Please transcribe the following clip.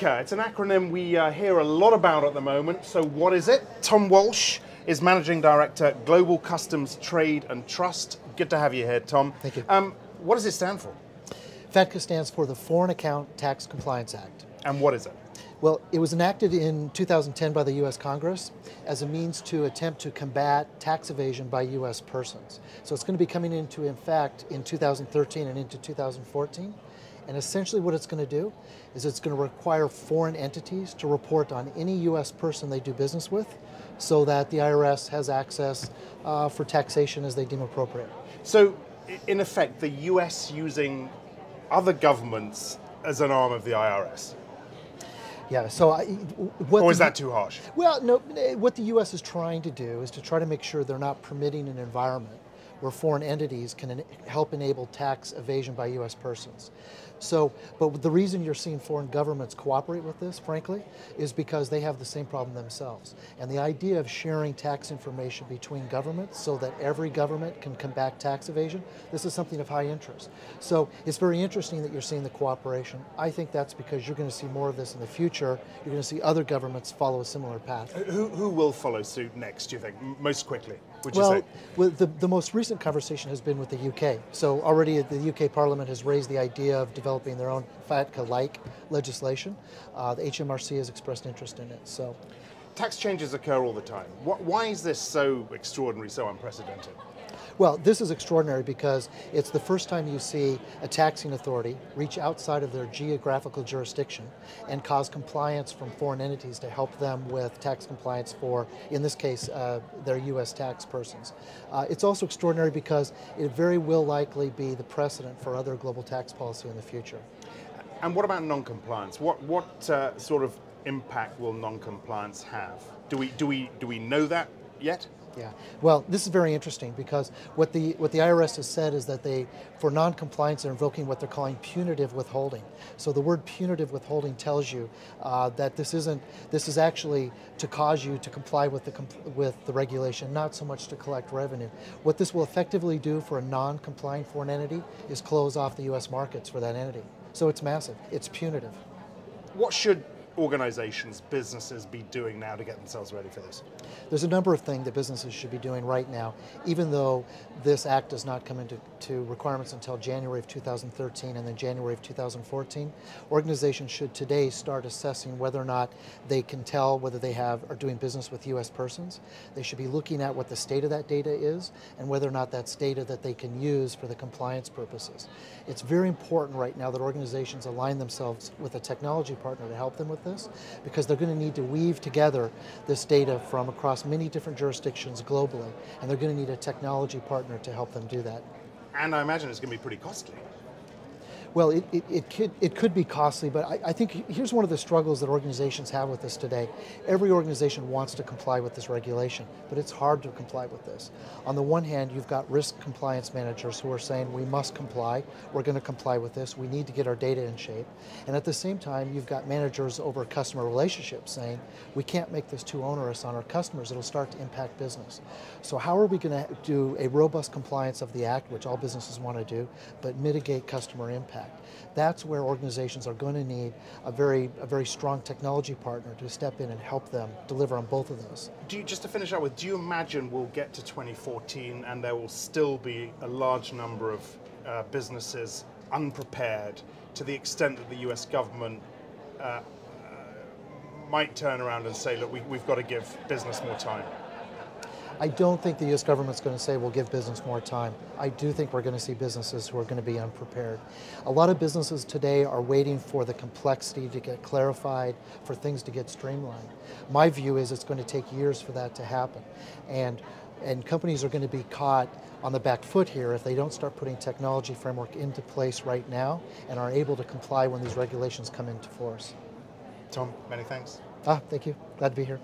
FATCA, it's an acronym we hear a lot about at the moment, so what is it? Tom Walsh is Managing Director, Global Customs, Trade and Trust. Good to have you here, Tom. Thank you. What does it stand for? FATCA stands for the Foreign Account Tax Compliance Act. And what is it? Well, it was enacted in 2010 by the US Congress as a means to attempt to combat tax evasion by US persons. So it's going to be coming into effect in 2013 and into 2014. And essentially what it's going to do is it's going to require foreign entities to report on any US person they do business with so that the IRS has access for taxation as they deem appropriate. So in effect, the US using other governments as an arm of the IRS? Yeah, so or is that too harsh? Well, no, what the US is trying to do is to try to make sure they're not permitting an environment where foreign entities can help enable tax evasion by US persons. So, but the reason you're seeing foreign governments cooperate with this, frankly, is because they have the same problem themselves. And the idea of sharing tax information between governments so that every government can combat tax evasion, this is something of high interest. So it's very interesting that you're seeing the cooperation. I think that's because you're going to see more of this in the future. You're going to see other governments follow a similar path. Who will follow suit next, do you think, most quickly, would you say? Well, the most recent conversation has been with the UK. So already the UK Parliament has raised the idea of developing their own FATCA-like legislation. The HMRC has expressed interest in it. So, tax changes occur all the time. Why is this so extraordinary, so unprecedented? Well, this is extraordinary because it's the first time you see a taxing authority reach outside of their geographical jurisdiction and cause compliance from foreign entities to help them with tax compliance for, in this case, their U.S. tax persons. It's also extraordinary because it very will likely be the precedent for other global tax policy in the future. And what about non-compliance? What sort of impact will non-compliance have? Do we know that yet? Yeah, well, this is very interesting because what the IRS has said is that for non-compliance, they're invoking what they're calling punitive withholding. So the word punitive withholding tells you that this is actually to cause you to comply with the regulation, not so much to collect revenue. What this will effectively do for a non-compliant foreign entity is close off the U.S. markets for that entity. So it's massive. It's punitive. What should organizations, businesses be doing now to get themselves ready for this? There's a number of things that businesses should be doing right now, even though this act does not come into requirements until January of 2013 and then January of 2014. Organizations should today start assessing whether or not they can tell whether they are doing business with U.S. persons. They should be looking at what the state of that data is and whether or not that's data that they can use for the compliance purposes. It's very important right now that organizations align themselves with a technology partner to help them with this, because they're going to need to weave together this data from across many different jurisdictions globally, and they're going to need a technology partner to help them do that. And I imagine it's going to be pretty costly. Well, it could be costly, but I think here's one of the struggles that organizations have with this today. Every organization wants to comply with this regulation, but it's hard to comply with this. On the one hand, you've got risk compliance managers who are saying, we must comply, we're going to comply with this, we need to get our data in shape. And at the same time, you've got managers over customer relationships saying, we can't make this too onerous on our customers, it'll start to impact business. So how are we going to do a robust compliance of the Act, which all businesses want to do, but mitigate customer impact? That's where organizations are going to need a very strong technology partner to step in and help them deliver on both of those. Just to finish up with, do you imagine we'll get to 2014 and there will still be a large number of businesses unprepared to the extent that the US government might turn around and say, look, we've got to give business more time? I don't think the U.S. government's going to say we'll give business more time. I do think we're going to see businesses who are going to be unprepared. A lot of businesses today are waiting for the complexity to get clarified, for things to get streamlined. My view is it's going to take years for that to happen. And companies are going to be caught on the back foot here if they don't start putting technology framework into place right now and are able to comply when these regulations come into force. Tom, many thanks. Thank you. Glad to be here.